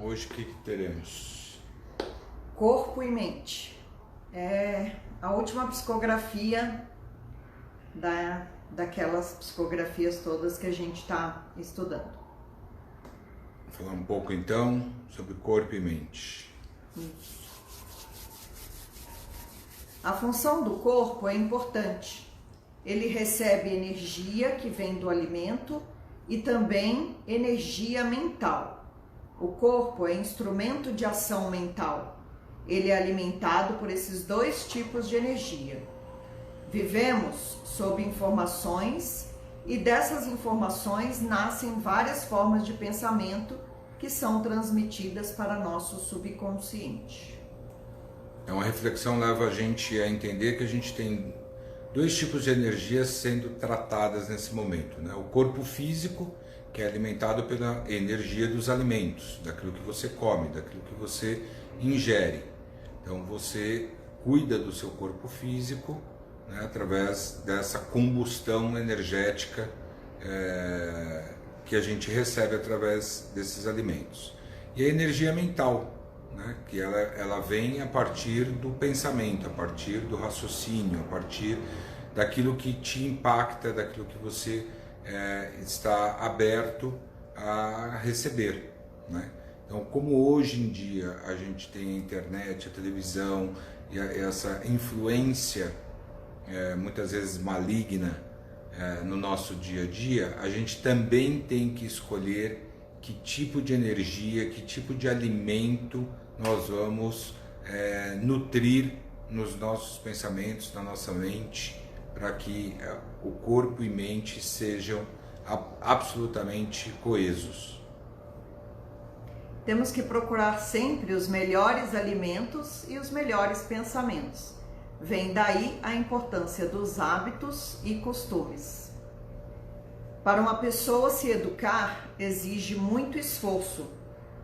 Hoje o que teremos? Corpo e mente. É a última psicografia daquelas psicografias todas que a gente está estudando. Vou falar um pouco então sobre corpo e mente. Isso. A função do corpo é importante. Ele recebe energia que vem do alimento e também energia mental. O corpo é instrumento de ação mental. Ele é alimentado por esses dois tipos de energia. Vivemos sob informações e dessas informações nascem várias formas de pensamento que são transmitidas para nosso subconsciente. Uma reflexão leva a gente a entender que a gente tem dois tipos de energias sendo tratadas nesse momento, né? O corpo físico, que é alimentado pela energia dos alimentos, daquilo que você come, daquilo que você ingere. Então você cuida do seu corpo físico, né, através dessa combustão energética que a gente recebe através desses alimentos. E a energia mental, né, que ela vem a partir do pensamento, a partir do raciocínio, a partir daquilo que te impacta, daquilo que você está aberto a receber, né? Então, como hoje em dia a gente tem a internet, a televisão e essa influência muitas vezes maligna no nosso dia a dia, a gente também tem que escolher que tipo de energia, que tipo de alimento nós vamos nutrir nos nossos pensamentos, na nossa mente, para que o corpo e mente sejam absolutamente coesos. Temos que procurar sempre os melhores alimentos e os melhores pensamentos. Vem daí a importância dos hábitos e costumes. Para uma pessoa se educar, exige muito esforço,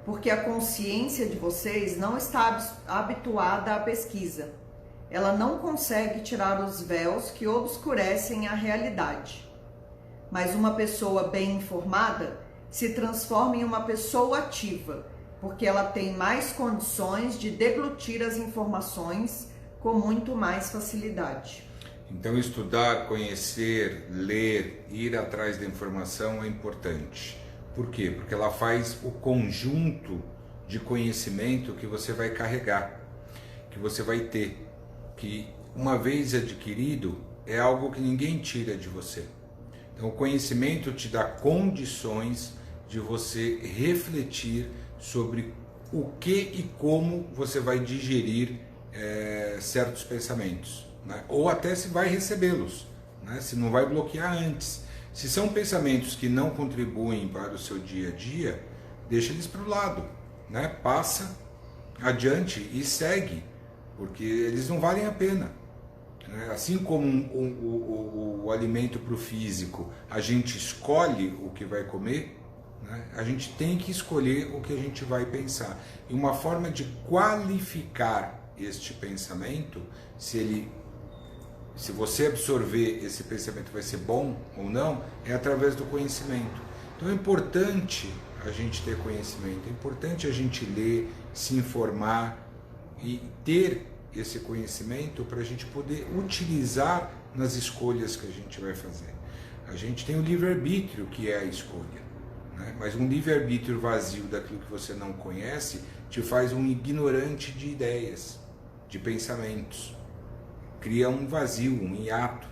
porque a consciência de vocês não está habituada à pesquisa. Ela não consegue tirar os véus que obscurecem a realidade. Mas uma pessoa bem informada se transforma em uma pessoa ativa, porque ela tem mais condições de deglutir as informações com muito mais facilidade. Então estudar, conhecer, ler, ir atrás da informação é importante. Por quê? Porque ela faz o conjunto de conhecimento que você vai carregar, que você vai ter, que uma vez adquirido é algo que ninguém tira de você. Então o conhecimento te dá condições de você refletir sobre o que e como você vai digerir certos pensamentos, né? Ou até se vai recebê-los, né? Se não vai bloquear antes. Se são pensamentos que não contribuem para o seu dia a dia, deixa eles para o lado, né? Passa adiante e segue, porque eles não valem a pena, né? Assim como o alimento para o físico, a gente escolhe o que vai comer, né? A gente tem que escolher o que a gente vai pensar. E uma forma de qualificar este pensamento, se você absorver esse pensamento vai ser bom ou não, é através do conhecimento. Então é importante a gente ter conhecimento, é importante a gente ler, se informar e ter esse conhecimento para a gente poder utilizar nas escolhas que a gente vai fazer. A gente tem o livre-arbítrio, que é a escolha, né? Mas um livre-arbítrio vazio daquilo que você não conhece te faz um ignorante de ideias, de pensamentos. Cria um vazio, um hiato.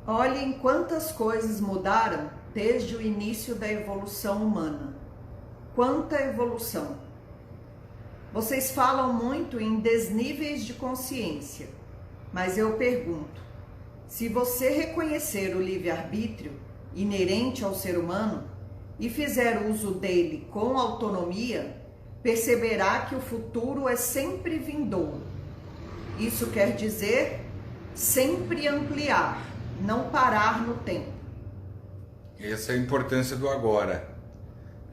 Olhem quantas coisas mudaram desde o início da evolução humana. Quanta evolução! Vocês falam muito em desníveis de consciência, mas eu pergunto, se você reconhecer o livre-arbítrio inerente ao ser humano e fizer uso dele com autonomia, perceberá que o futuro é sempre vindouro. Isso quer dizer sempre ampliar, não parar no tempo. Essa é a importância do agora,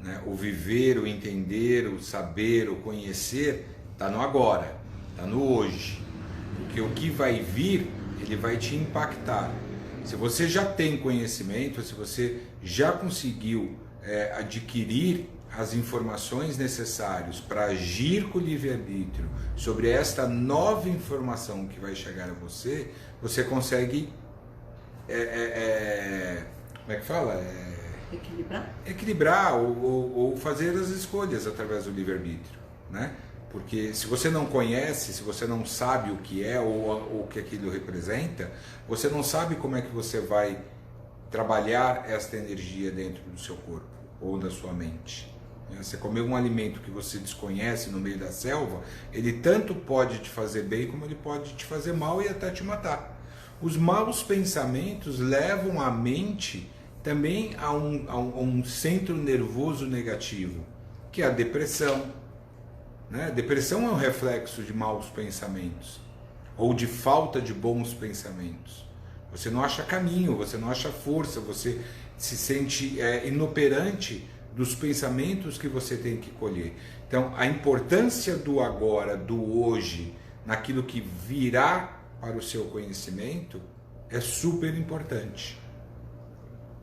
né? O viver, o entender, o saber, o conhecer está no agora, está no hoje. Porque o que vai vir, ele vai te impactar. Se você já tem conhecimento, se você já conseguiu adquirir as informações necessárias para agir com o livre-arbítrio sobre esta nova informação que vai chegar a você, você consegue como é que fala? Equilibrar ou fazer as escolhas através do livre-arbítrio, né? Porque se você não conhece, se você não sabe o que é ou o que aquilo representa, você não sabe como é que você vai trabalhar esta energia dentro do seu corpo ou da sua mente. Você comer um alimento que você desconhece no meio da selva, ele tanto pode te fazer bem como ele pode te fazer mal e até te matar. Os maus pensamentos levam a mente também a um centro nervoso negativo, que é a depressão. Né? Depressão é um reflexo de maus pensamentos ou de falta de bons pensamentos. Você não acha caminho, você não acha força, você se sente inoperante dos pensamentos que você tem que colher. Então, a importância do agora, do hoje, naquilo que virá para o seu conhecimento, é super importante.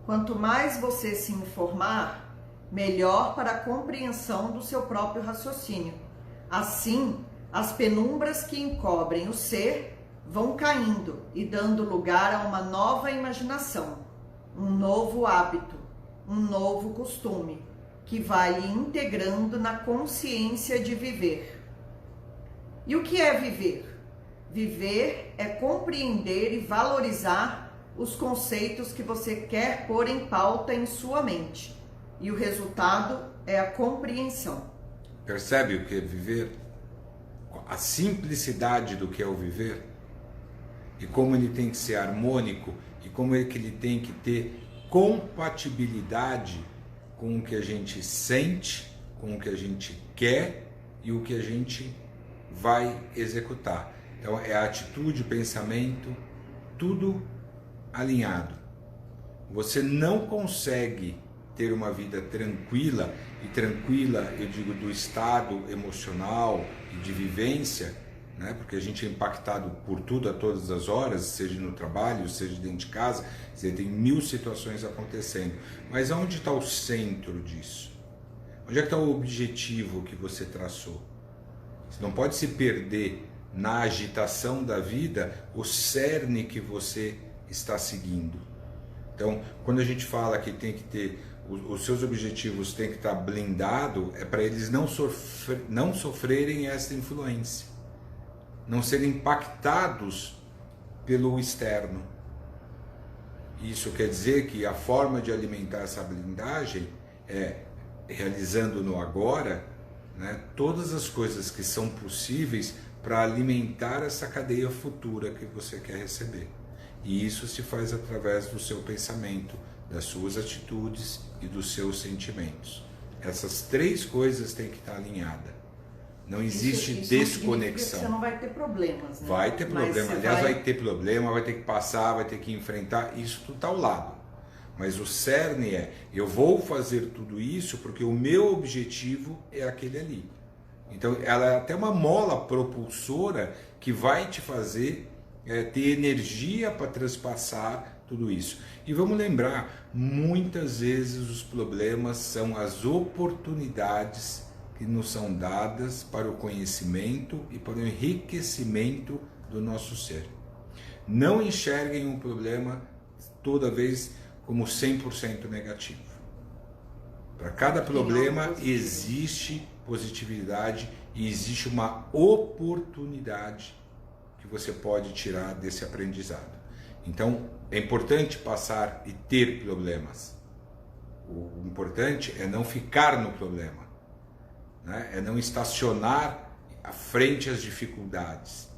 Quanto mais você se informar, melhor para a compreensão do seu próprio raciocínio. Assim, as penumbras que encobrem o ser vão caindo e dando lugar a uma nova imaginação, um novo hábito, um novo costume, que vai integrando na consciência de viver. E o que é viver? Viver é compreender e valorizar os conceitos que você quer pôr em pauta em sua mente. E o resultado é a compreensão. Percebe o que é viver? A simplicidade do que é o viver? E como ele tem que ser harmônico e como é que ele tem que ter compatibilidade com o que a gente sente, com o que a gente quer e o que a gente vai executar. Então é a atitude, o pensamento, tudo alinhado. Você não consegue ter uma vida tranquila, e tranquila eu digo do estado emocional e de vivência, né? Porque a gente é impactado por tudo a todas as horas, seja no trabalho, seja dentro de casa, você tem 1000 situações acontecendo. Mas onde está o centro disso? Onde é que está o objetivo que você traçou? Você não pode se perder na agitação da vida o cerne que você está seguindo. Então, quando a gente fala que tem que ter os seus objetivos tem que estar blindado, é para eles não sofrerem essa influência, não serem impactados pelo externo. Isso quer dizer que a forma de alimentar essa blindagem é realizando no agora, né, todas as coisas que são possíveis para alimentar essa cadeia futura que você quer receber. E isso se faz através do seu pensamento, das suas atitudes e dos seus sentimentos. Essas 3 coisas têm que estar alinhadas. Não existe desconexão. Você não vai ter problemas, né? Vai ter problema. Aliás, vai ter problema, vai ter que passar, vai ter que enfrentar. Isso tudo está ao lado. Mas o cerne é, eu vou fazer tudo isso porque o meu objetivo é aquele ali. Então, ela é até uma mola propulsora que vai te fazer ter energia para transpassar tudo isso. E vamos lembrar, muitas vezes os problemas são as oportunidades que nos são dadas para o conhecimento e para o enriquecimento do nosso ser. Não enxerguem um problema toda vez como 100% negativo. Para cada problema existe positividade e existe uma oportunidade que você pode tirar desse aprendizado. Então, é importante passar e ter problemas. O importante é não ficar no problema, né? É não estacionar à frente às dificuldades,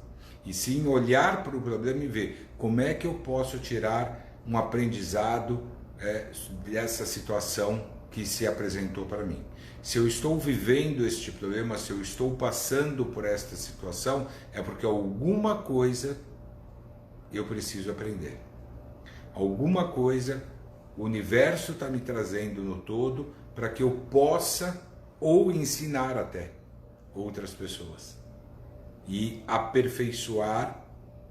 e sim olhar para o problema e ver como é que eu posso tirar um aprendizado dessa situação que se apresentou para mim. Se eu estou vivendo este problema, se eu estou passando por esta situação, é porque alguma coisa eu preciso aprender. Alguma coisa o universo está me trazendo no todo para que eu possa ou ensinar até outras pessoas e aperfeiçoar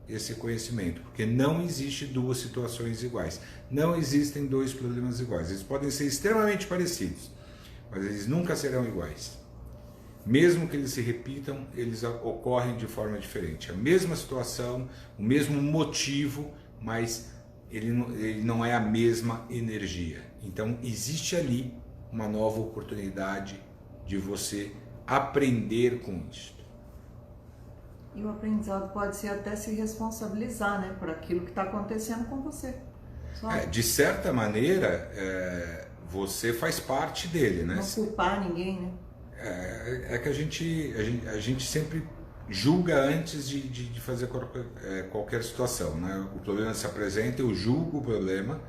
esse conhecimento, porque não existe 2 situações iguais, não existem 2 problemas iguais, eles podem ser extremamente parecidos, mas eles nunca serão iguais. Mesmo que eles se repitam, eles ocorrem de forma diferente. A mesma situação, o mesmo motivo, mas ele não é a mesma energia. Então existe ali uma nova oportunidade de você aprender com isso. E o aprendizado pode ser até se responsabilizar, né, por aquilo que está acontecendo com você. De certa maneira, você faz parte dele, né? Não culpar ninguém, né? É que a gente sempre julga antes de fazer qualquer situação, né? O problema se apresenta, eu julgo o problema,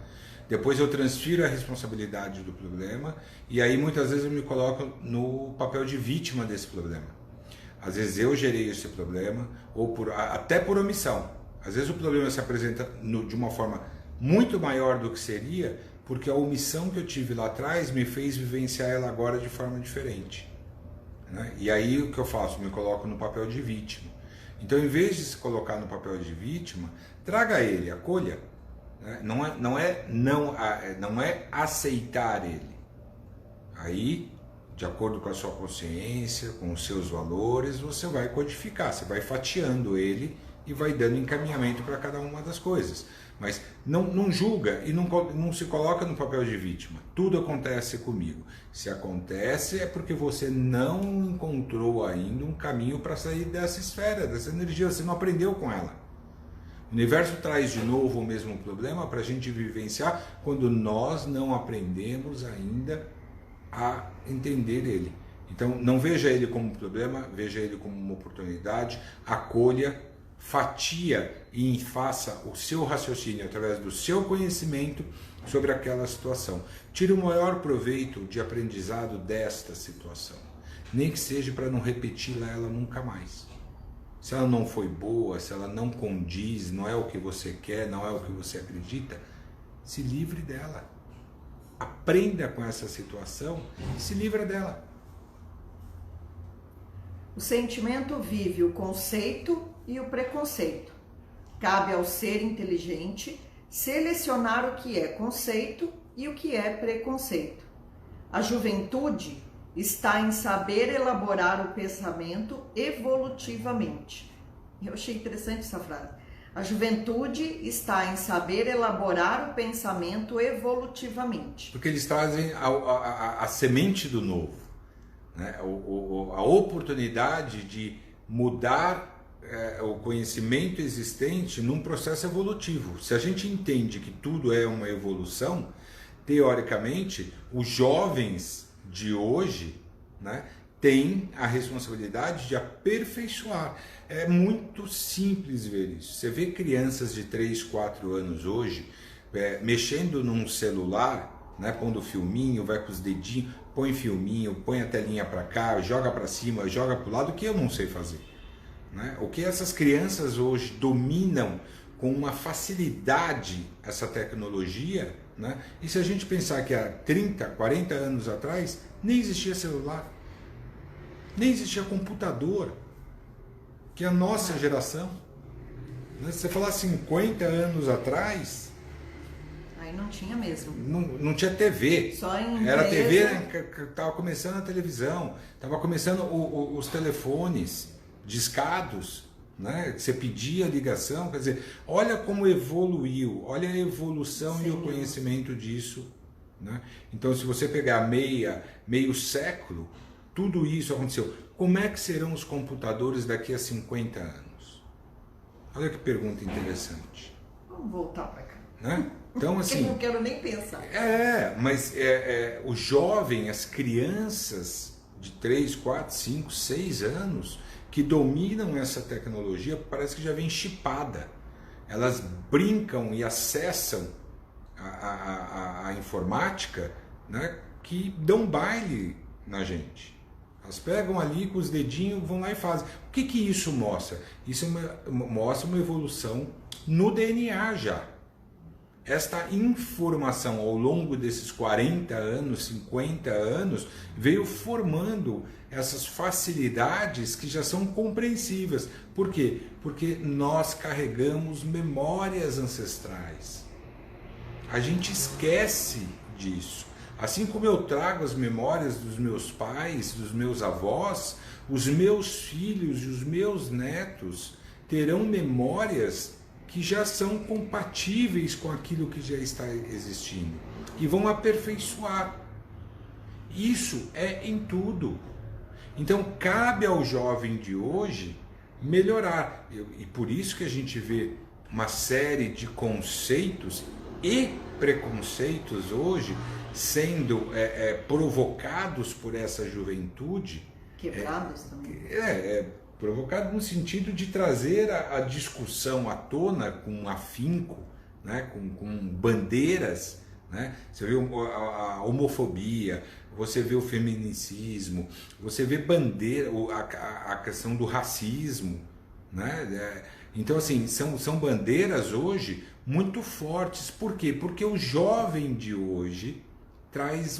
depois eu transfiro a responsabilidade do problema e aí muitas vezes eu me coloco no papel de vítima desse problema. Às vezes eu gerei esse problema, ou até por omissão. Às vezes o problema se apresenta de uma forma muito maior do que seria, porque a omissão que eu tive lá atrás me fez vivenciar ela agora de forma diferente. Né? E aí o que eu faço? Me coloco no papel de vítima. Então, em vez de se colocar no papel de vítima, traga ele, acolha. Né? Não é aceitar ele. Aí, de acordo com a sua consciência, com os seus valores, você vai codificar, você vai fatiando ele e vai dando encaminhamento para cada uma das coisas. Mas não julga e não se coloca no papel de vítima. Tudo acontece comigo. Se acontece é porque você não encontrou ainda um caminho para sair dessa esfera, dessa energia, você não aprendeu com ela. O universo traz de novo o mesmo problema para a gente vivenciar quando nós não aprendemos ainda a entender ele. Então não veja ele como um problema, veja ele como uma oportunidade, acolha, fatia e faça o seu raciocínio através do seu conhecimento sobre aquela situação. Tire o maior proveito de aprendizado desta situação, nem que seja para não repeti-la ela nunca mais. Se ela não foi boa, se ela não condiz, não é o que você quer, não é o que você acredita, se livre dela. Aprenda com essa situação e se livra dela. O sentimento vive o conceito e o preconceito. Cabe ao ser inteligente selecionar o que é conceito e o que é preconceito. A juventude está em saber elaborar o pensamento evolutivamente. Eu achei interessante essa frase. A juventude está em saber elaborar o pensamento evolutivamente. Porque eles trazem a semente do novo, né? A oportunidade de mudar o conhecimento existente num processo evolutivo. Se a gente entende que tudo é uma evolução, teoricamente, os jovens de hoje, né, têm a responsabilidade de aperfeiçoar. É muito simples ver isso. Você vê crianças de 3, 4 anos hoje mexendo num celular, né, pondo filminho, vai com os dedinhos, põe filminho, põe a telinha para cá, joga para cima, joga para o lado, que eu não sei fazer. Né? O que essas crianças hoje dominam com uma facilidade essa tecnologia, né? E se a gente pensar que há 30, 40 anos atrás nem existia celular, nem existia computador, que é a nossa geração, né? Se você falar 50 anos atrás, aí não tinha mesmo. Não tinha TV. Só em era TV, estava começando a televisão, estava começando os telefones discados, né? Que você pedia ligação, quer dizer, olha como evoluiu, olha a evolução. Sim. E o conhecimento disso, né? Então, se você pegar meio século, tudo isso aconteceu. Como é que serão os computadores daqui a 50 anos? Olha que pergunta interessante. Vamos voltar para cá. Né? Então, assim, eu não quero nem pensar. Mas o jovem, as crianças de 3, 4, 5, 6 anos que dominam essa tecnologia, parece que já vem chipada. Elas brincam e acessam a informática, né, que dão baile na gente. Elas pegam ali com os dedinhos, vão lá e fazem. O que isso mostra? Isso mostra uma evolução no DNA já. Esta informação ao longo desses 40 anos, 50 anos, veio formando essas facilidades que já são compreensíveis. Por quê? Porque nós carregamos memórias ancestrais. A gente esquece disso. Assim como eu trago as memórias dos meus pais, dos meus avós, os meus filhos e os meus netos terão memórias que já são compatíveis com aquilo que já está existindo e vão aperfeiçoar. Isso é em tudo. Então cabe ao jovem de hoje melhorar. E por isso que a gente vê uma série de conceitos e preconceitos hoje sendo provocados por essa juventude. Quebrados também. Provocado no sentido de trazer a discussão à tona com afinco, né, com bandeiras. Né? Você vê a homofobia, você vê o feminicismo, você vê bandeira, a questão do racismo. Né? Então, assim, são bandeiras hoje muito fortes. Por quê? Porque o jovem de hoje traz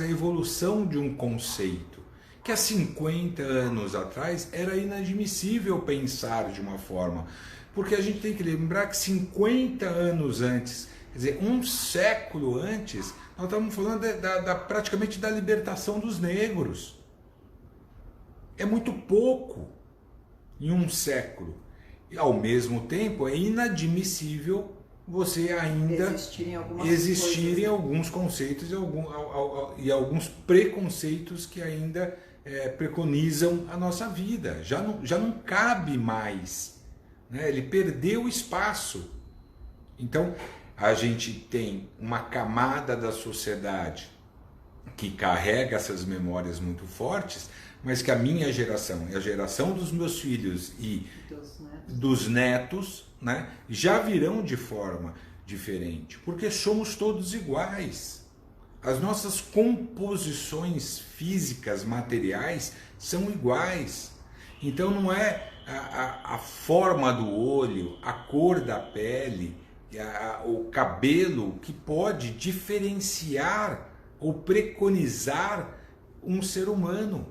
a evolução de um conceito que há 50 anos atrás era inadmissível pensar de uma forma. Porque a gente tem que lembrar que 50 anos antes, quer dizer, um século antes, nós estamos falando praticamente da libertação dos negros. É muito pouco em um século. E ao mesmo tempo é inadmissível você ainda existirem alguns conceitos e alguns preconceitos que ainda preconizam a nossa vida. Já não cabe mais, né? Ele perdeu espaço. Então a gente tem uma camada da sociedade que carrega essas memórias muito fortes, mas que a minha geração e a geração dos meus filhos e dos netos, né, já virão de forma diferente, porque somos todos iguais. As nossas composições físicas, materiais, são iguais. Então não é a forma do olho, a cor da pele, o cabelo que pode diferenciar ou preconizar um ser humano.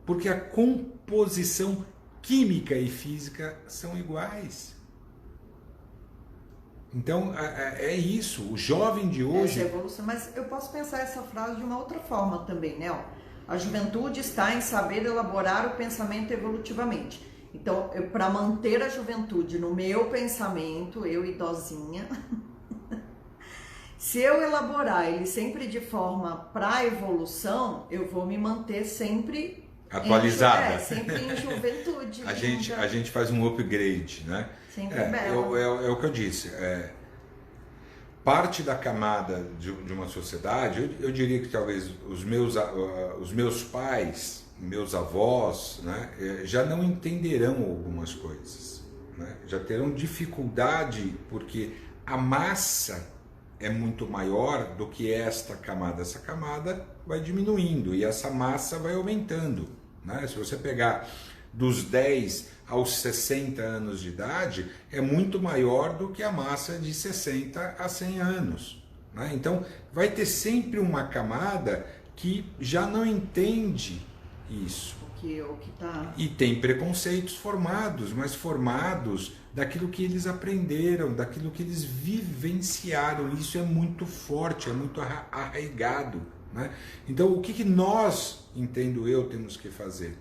Porque a composição química e física são iguais. Então é isso, o jovem de hoje... Essa evolução, mas eu posso pensar essa frase de uma outra forma também, né? A juventude está em saber elaborar o pensamento evolutivamente. Então, para manter a juventude no meu pensamento, eu idosinha, se eu elaborar ele sempre de forma para evolução, eu vou me manter sempre atualizada. Sempre em juventude. A gente faz um upgrade, né? Sempre belo. É o que eu disse. Parte da camada de uma sociedade, eu diria que talvez os meus pais, meus avós, né, já não entenderão algumas coisas. Né? Já terão dificuldade porque a massa é muito maior do que esta camada. Essa camada vai diminuindo e essa massa vai aumentando. Né? Se você pegar dos 10 aos 60 anos de idade, é muito maior do que a massa de 60 a 100 anos. Né? Então, vai ter sempre uma camada que já não entende isso. E tem preconceitos formados, mas formados daquilo que eles aprenderam, daquilo que eles vivenciaram. Isso é muito forte, é muito arraigado. Né? Então, o que nós, entendo eu, temos que fazer?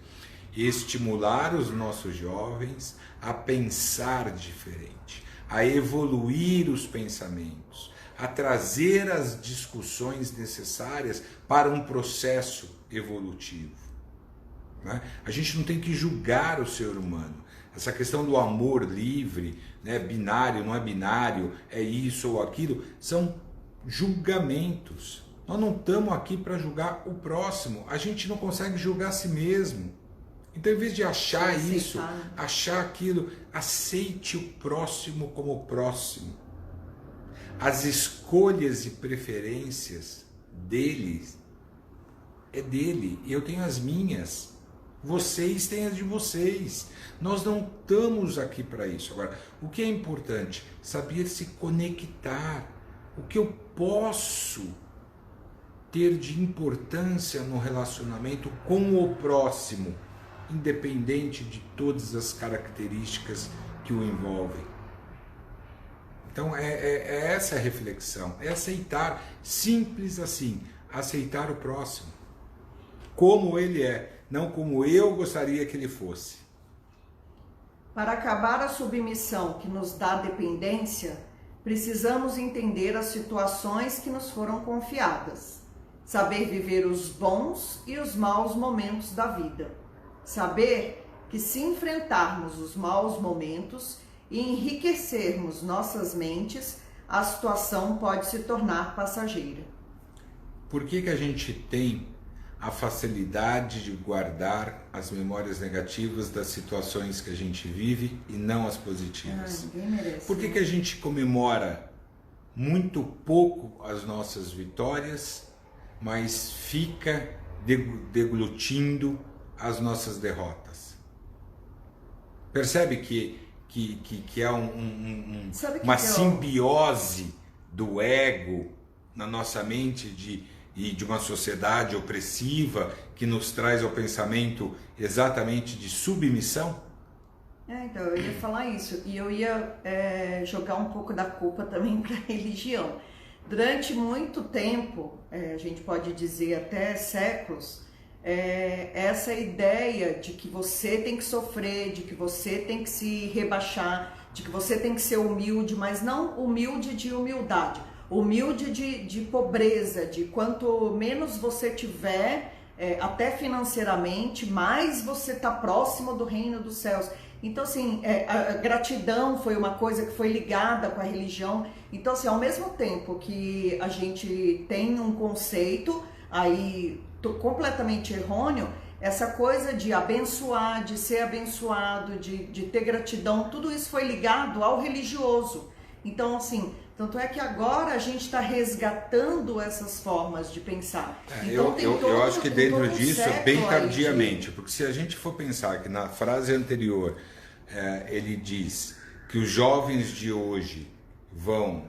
Estimular os nossos jovens a pensar diferente, a evoluir os pensamentos, a trazer as discussões necessárias para um processo evolutivo. Né? A gente não tem que julgar o ser humano. Essa questão do amor livre, né, binário, não é binário, é isso ou aquilo, são julgamentos. Nós não estamos aqui para julgar o próximo, a gente não consegue julgar a si mesmo. Então, em vez de achar isso, achar aquilo, aceite o próximo como próximo. As escolhas e preferências dele, é dele, eu tenho as minhas, vocês têm as de vocês. Nós não estamos aqui para isso. Agora, o que é importante? Saber se conectar. O que eu posso ter de importância no relacionamento com o próximo, independente de todas as características que o envolvem. Então é essa a reflexão, é aceitar, simples assim, aceitar o próximo, como ele é, não como eu gostaria que ele fosse. Para acabar a submissão que nos dá dependência, precisamos entender as situações que nos foram confiadas, saber viver os bons e os maus momentos da vida, saber que se enfrentarmos os maus momentos e enriquecermos nossas mentes, a situação pode se tornar passageira. Por que a gente tem a facilidade de guardar as memórias negativas das situações que a gente vive e não as positivas? Ninguém merece. Por que a gente comemora muito pouco as nossas vitórias, mas fica deglutindo as nossas derrotas? Percebe que é uma simbiose do ego na nossa mente e de uma sociedade opressiva que nos traz ao pensamento exatamente de submissão? Então, eu ia falar isso, e eu ia jogar um pouco da culpa também para a religião. Durante muito tempo, a gente pode dizer até séculos, essa ideia de que você tem que sofrer, de que você tem que se rebaixar, de que você tem que ser humilde, mas não humilde de humildade, humilde de pobreza, de quanto menos você tiver, até financeiramente, mais você está próximo do reino dos céus. Então, assim, a gratidão foi uma coisa que foi ligada com a religião. Então, assim, ao mesmo tempo que a gente tem um conceito aí completamente errôneo, essa coisa de abençoar, de ser abençoado, de ter gratidão, tudo isso foi ligado ao religioso. Então, assim, tanto é que agora a gente está resgatando essas formas de pensar. Então, eu acho que dentro disso, bem tardiamente, porque se a gente for pensar que na frase anterior ele diz que os jovens de hoje vão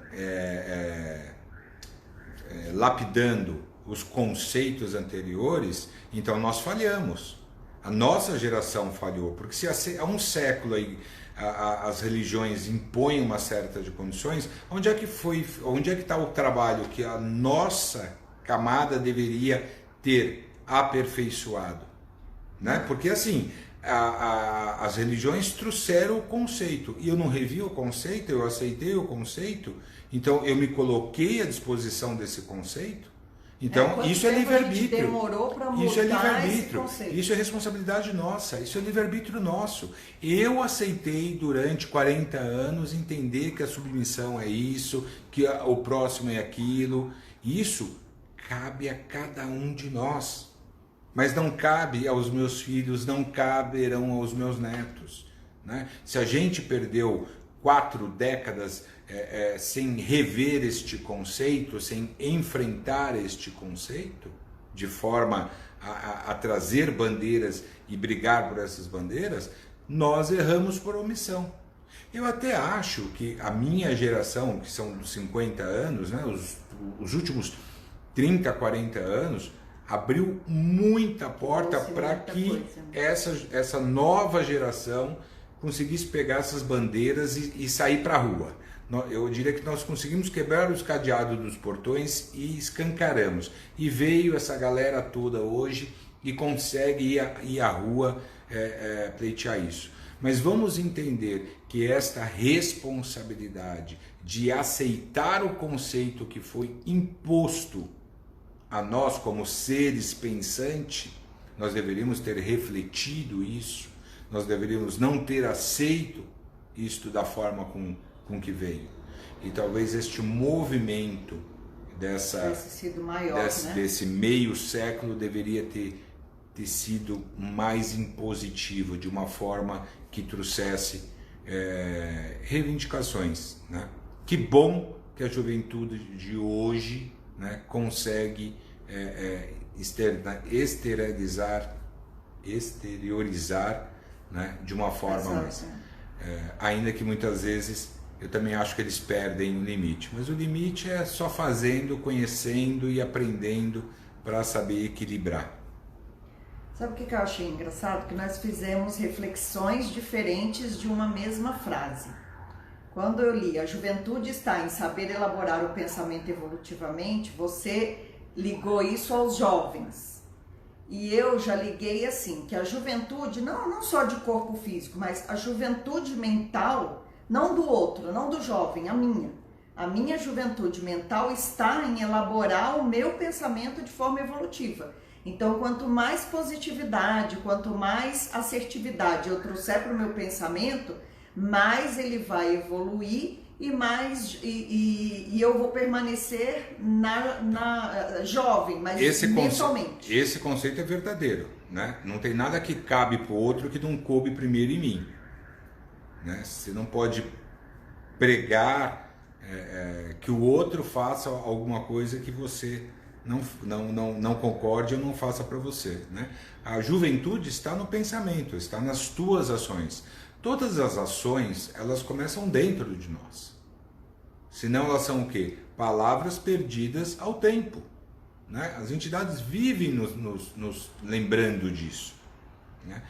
lapidando os conceitos anteriores, então nós falhamos. A nossa geração falhou, porque se há um século aí as religiões impõem uma série de condições, onde é que está o trabalho que a nossa camada deveria ter aperfeiçoado? Né? Porque assim, as religiões trouxeram o conceito, e eu não revi o conceito, eu aceitei o conceito, então eu me coloquei à disposição desse conceito. Então, isso é livre-arbítrio. Isso é livre-arbítrio. Isso é responsabilidade nossa. Isso é livre-arbítrio nosso. Eu aceitei durante 40 anos entender que a submissão é isso, que o próximo é aquilo. Isso cabe a cada um de nós. Mas não cabe aos meus filhos, não caberão aos meus netos. Né? Se a gente perdeu 4 décadas sem rever este conceito, sem enfrentar este conceito, de forma a trazer bandeiras e brigar por essas bandeiras, nós erramos por omissão. Eu até acho que a minha geração, que são dos 50 anos, né, os últimos 30, 40 anos, abriu muita porta para que essa nova geração conseguisse pegar essas bandeiras e sair para a rua. Eu diria que nós conseguimos quebrar os cadeados dos portões e escancaramos. E veio essa galera toda hoje e consegue ir à rua pleitear isso. Mas vamos entender que esta responsabilidade de aceitar o conceito que foi imposto a nós como seres pensantes, nós deveríamos ter refletido isso, nós deveríamos não ter aceito isto da forma com que veio. E talvez este movimento desse meio século deveria ter sido mais impositivo, de uma forma que trouxesse reivindicações. Né? Que bom que a juventude de hoje, né, consegue exteriorizar, né, de uma forma mais. Ainda que muitas vezes eu também acho que eles perdem o limite, mas o limite é só fazendo, conhecendo e aprendendo para saber equilibrar. Sabe o que eu achei engraçado? Que nós fizemos reflexões diferentes de uma mesma frase. Quando eu li a juventude está em saber elaborar o pensamento evolutivamente, você ligou isso aos jovens. E eu já liguei assim, que a juventude, não só de corpo físico, mas a juventude mental, não do outro, não do jovem, a minha juventude mental está em elaborar o meu pensamento de forma evolutiva. Então, quanto mais positividade, quanto mais assertividade eu trouxer para o meu pensamento, mais ele vai evoluir e eu vou permanecer jovem, mas mentalmente. Esse conceito é verdadeiro, né? Não tem nada que cabe para o outro que não coube primeiro em mim, né? Você não pode pregar que o outro faça alguma coisa que você não concorde ou não faça para você, né? A juventude está no pensamento, está nas tuas ações. Todas as ações, elas começam dentro de nós. Senão elas são o quê? Palavras perdidas ao tempo, né? As entidades vivem nos lembrando disso, né?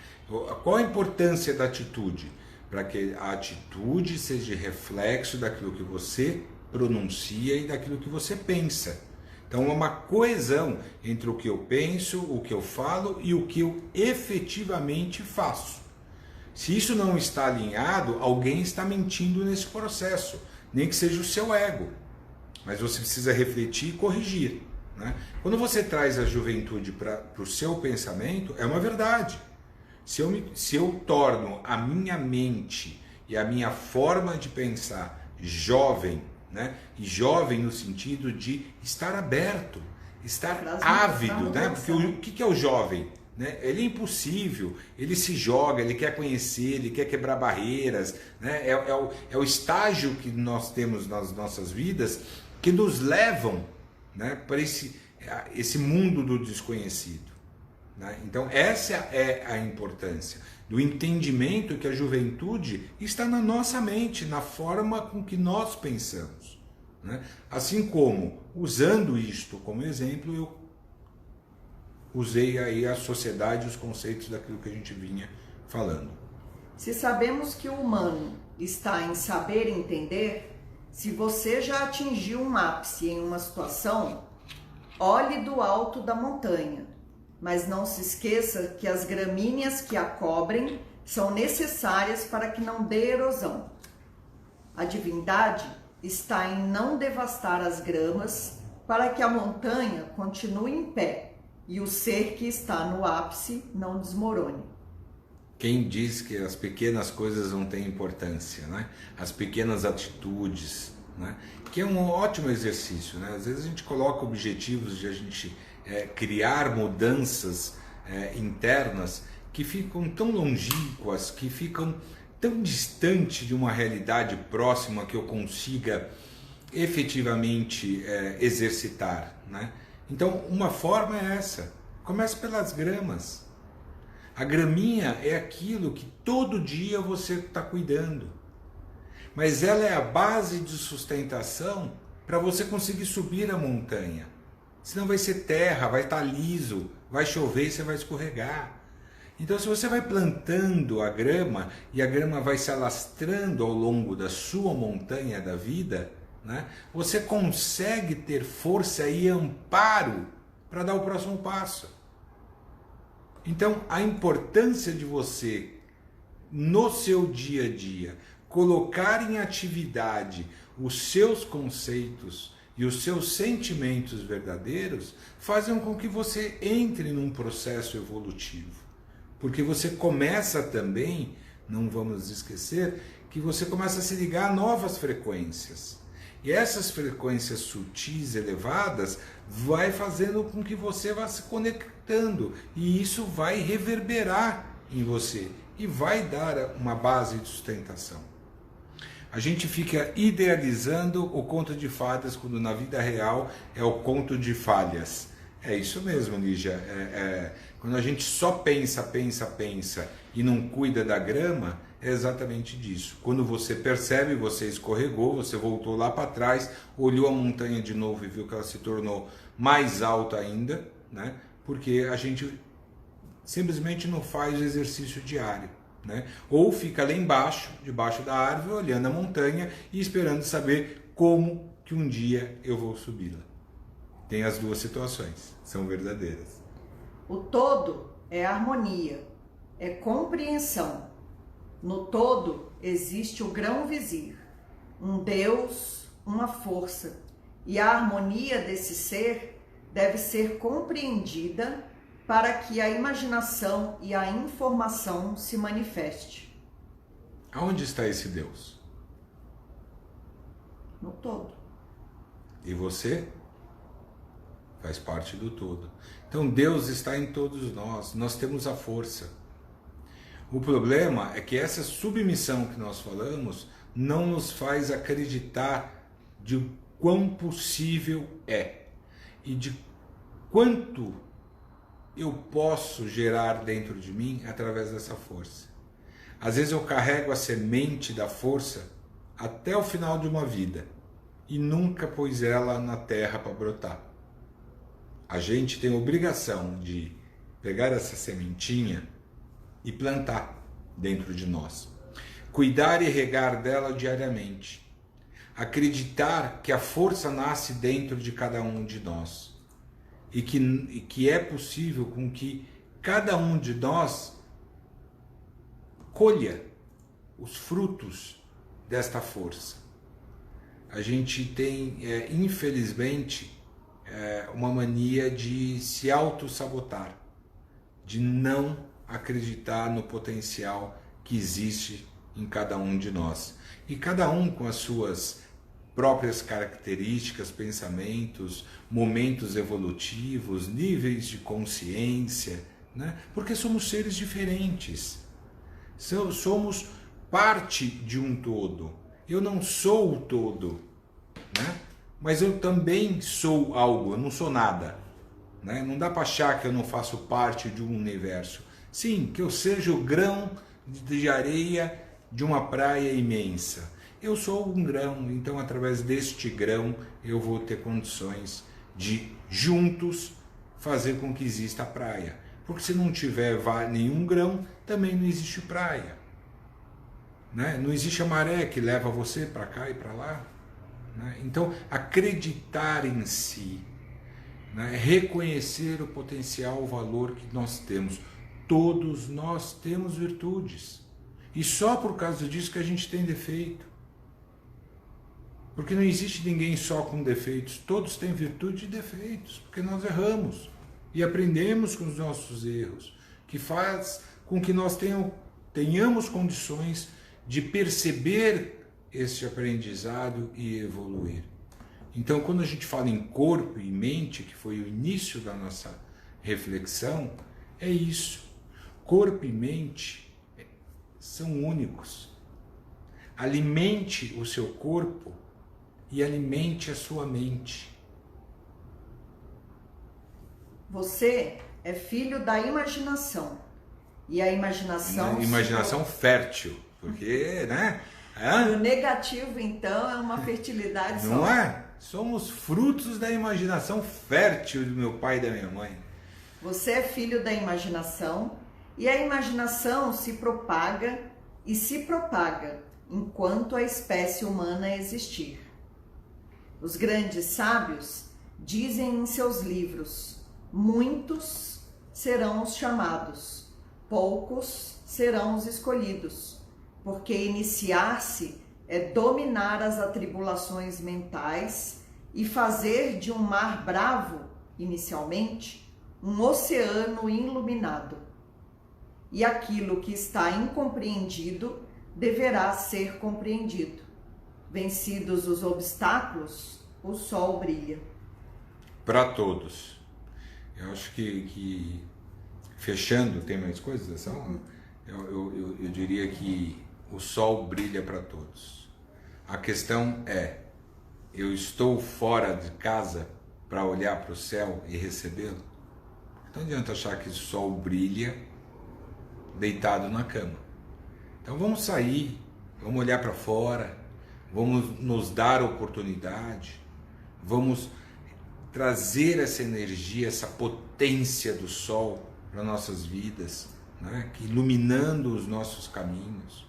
Qual a importância da atitude? Para que a atitude seja reflexo daquilo que você pronuncia e daquilo que você pensa. Então é uma coesão entre o que eu penso, o que eu falo e o que eu efetivamente faço. Se isso não está alinhado, alguém está mentindo nesse processo, nem que seja o seu ego. Mas você precisa refletir e corrigir, né? Quando você traz a juventude para o seu pensamento, é uma verdade. Se eu torno a minha mente e a minha forma de pensar jovem, né? E jovem no sentido de estar aberto, estar ávido, né? Porque o que é o jovem? Né? Ele é impulsivo, ele se joga, ele quer conhecer, ele quer quebrar barreiras, né? É o estágio que nós temos nas nossas vidas que nos levam, né, para esse mundo do desconhecido, né? Então essa é a importância do entendimento que a juventude está na nossa mente, na forma com que nós pensamos, né? Assim como, usando isto como exemplo, eu usei aí a sociedade e os conceitos daquilo que a gente vinha falando. Se sabemos que o humano está em saber entender, se você já atingiu um ápice em uma situação, olhe do alto da montanha, mas não se esqueça que as gramíneas que a cobrem são necessárias para que não dê erosão. A divindade está em não devastar as gramas para que a montanha continue em pé e o ser que está no ápice não desmorone. Quem diz que as pequenas coisas não têm importância, né? As pequenas atitudes, né? Que é um ótimo exercício, né? Às vezes a gente coloca objetivos de a gente criar mudanças internas que ficam tão longínquas, que ficam tão distante de uma realidade próxima que eu consiga efetivamente exercitar, né? Então, uma forma é essa. Comece pelas gramas. A graminha é aquilo que todo dia você está cuidando. Mas ela é a base de sustentação para você conseguir subir a montanha. Senão vai ser terra, vai estar liso, vai chover e você vai escorregar. Então, se você vai plantando a grama e a grama vai se alastrando ao longo da sua montanha da vida, né, você consegue ter força e amparo para dar o próximo passo. Então, a importância de você, no seu dia a dia, colocar em atividade os seus conceitos e os seus sentimentos verdadeiros, fazem com que você entre num processo evolutivo. Porque você começa também, não vamos esquecer, que você começa a se ligar a novas frequências. E essas frequências sutis, elevadas, vai fazendo com que você vá se conectando. E isso vai reverberar em você e vai dar uma base de sustentação. A gente fica idealizando o conto de fadas quando na vida real é o conto de falhas. É isso mesmo, Lígia. Quando a gente só pensa e não cuida da grama, é exatamente disso. Quando você percebe, você escorregou, você voltou lá para trás, olhou a montanha de novo e viu que ela se tornou mais alta ainda, né? Porque a gente simplesmente não faz o exercício diário. né? Ou fica lá embaixo, debaixo da árvore, olhando a montanha e esperando saber como que um dia eu vou subi-la. Tem as duas situações, são verdadeiras. O todo é harmonia, é compreensão. No todo existe o grão-vizir, um Deus, uma força, e a harmonia desse ser deve ser compreendida para que a imaginação e a informação se manifeste. Aonde está esse Deus? No todo. E você faz parte do todo. Então Deus está em todos nós temos a força. O problema é que essa submissão que nós falamos não nos faz acreditar de quão possível é e de quanto eu posso gerar dentro de mim através dessa força. Às vezes eu carrego a semente da força até o final de uma vida e nunca pus ela na terra para brotar. A gente tem a obrigação de pegar essa sementinha e plantar dentro de nós. Cuidar e regar dela diariamente. Acreditar que a força nasce dentro de cada um de nós. E que é possível com que cada um de nós colha os frutos desta força. A gente tem, infelizmente, uma mania de se auto-sabotar, de não acreditar no potencial que existe em cada um de nós. E cada um com as suas próprias características, pensamentos, momentos evolutivos, níveis de consciência, né? Porque somos seres diferentes. Somos parte de um todo. Eu não sou o todo, né? Mas eu também sou algo, eu não sou nada, né? Não dá para achar que eu não faço parte de um universo. Sim, que eu seja o grão de areia de uma praia imensa. Eu sou um grão, então através deste grão eu vou ter condições de juntos fazer com que exista a praia. Porque se não tiver nenhum grão, também não existe praia, né? Não existe a maré que leva você para cá e para lá, né? Então acreditar em si, né? Reconhecer o potencial, o valor que nós temos. Todos nós temos virtudes. E só por causa disso que a gente tem defeito. Porque não existe ninguém só com defeitos. Todos têm virtude e defeitos. Porque nós erramos. E aprendemos com os nossos erros. Que faz com que nós tenhamos condições de perceber esse aprendizado e evoluir. Então, quando a gente fala em corpo e mente, que foi o início da nossa reflexão, é isso. Corpo e mente são únicos. Alimente o seu corpo e alimente a sua mente. Você é filho da imaginação. E a imaginação... Imaginação fértil, porque, né? O negativo, então, é uma fertilidade só. Não é? Somos frutos da imaginação fértil do meu pai e da minha mãe. Você é filho da imaginação e a imaginação se propaga e se propaga enquanto a espécie humana existir. Os grandes sábios dizem em seus livros: muitos serão os chamados, poucos serão os escolhidos, porque iniciar-se é dominar as atribulações mentais e fazer de um mar bravo, inicialmente, um oceano iluminado. E aquilo que está incompreendido deverá ser compreendido. Vencidos os obstáculos, o sol brilha. Para todos. Eu acho que fechando, tem mais coisas? Ação? Eu diria que o sol brilha para todos. A questão é, eu estou fora de casa para olhar para o céu e recebê-lo? Não adianta achar que o sol brilha deitado na cama. Então vamos sair, vamos olhar para fora, vamos nos dar oportunidade, vamos trazer essa energia, essa potência do sol para nossas vidas, né, iluminando os nossos caminhos,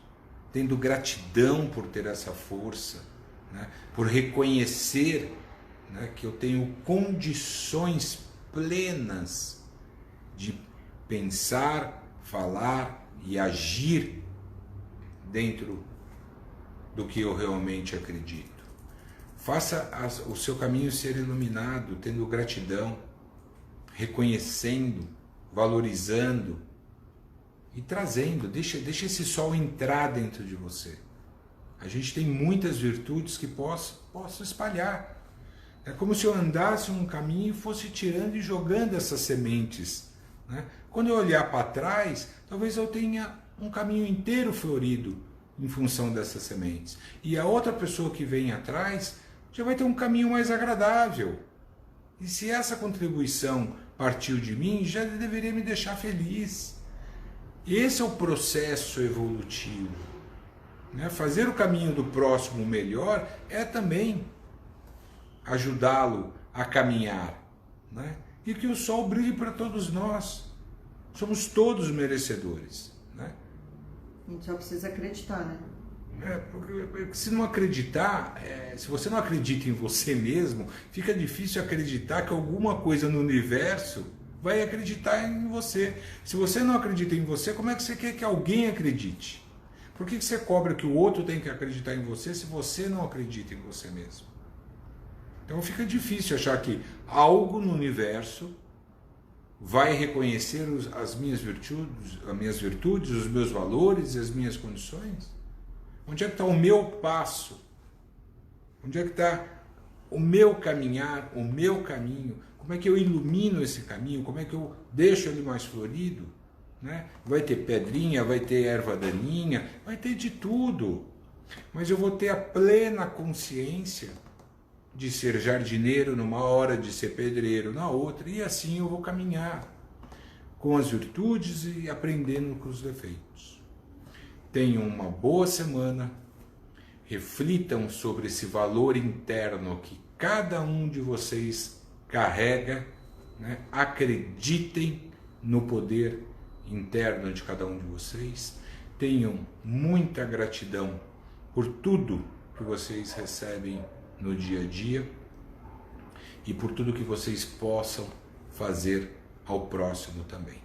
tendo gratidão por ter essa força, né, por reconhecer, né, que eu tenho condições plenas de pensar, falar e agir dentro do que eu realmente acredito. Faça o seu caminho ser iluminado, tendo gratidão, reconhecendo, valorizando e trazendo. Deixa esse sol entrar dentro de você. A gente tem muitas virtudes que posso espalhar. É como se eu andasse um caminho e fosse tirando e jogando essas sementes, né? Quando eu olhar para trás, talvez eu tenha um caminho inteiro florido em função dessas sementes. E a outra pessoa que vem atrás já vai ter um caminho mais agradável. E se essa contribuição partiu de mim, já deveria me deixar feliz. Esse é o processo evolutivo, né? Fazer o caminho do próximo melhor é também ajudá-lo a caminhar, né? E que o sol brilhe para todos nós. Somos todos merecedores, né? A gente só precisa acreditar, né? Porque se não acreditar, se você não acredita em você mesmo, fica difícil acreditar que alguma coisa no universo vai acreditar em você. Se você não acredita em você, como é que você quer que alguém acredite? Por que você cobra que o outro tem que acreditar em você se você não acredita em você mesmo? Então fica difícil achar que algo no universo vai reconhecer as minhas virtudes, os meus valores e as minhas condições. Onde é que está o meu passo? Onde é que está o meu caminhar, o meu caminho? Como é que eu ilumino esse caminho? Como é que eu deixo ele mais florido? Né? Vai ter pedrinha, vai ter erva daninha, vai ter de tudo. Mas eu vou ter a plena consciência de ser jardineiro numa hora, de ser pedreiro na outra, e assim eu vou caminhar com as virtudes e aprendendo com os defeitos. Tenham uma boa semana, reflitam sobre esse valor interno que cada um de vocês carrega, né? Acreditem no poder interno de cada um de vocês, tenham muita gratidão por tudo que vocês recebem no dia a dia e por tudo que vocês possam fazer ao próximo também.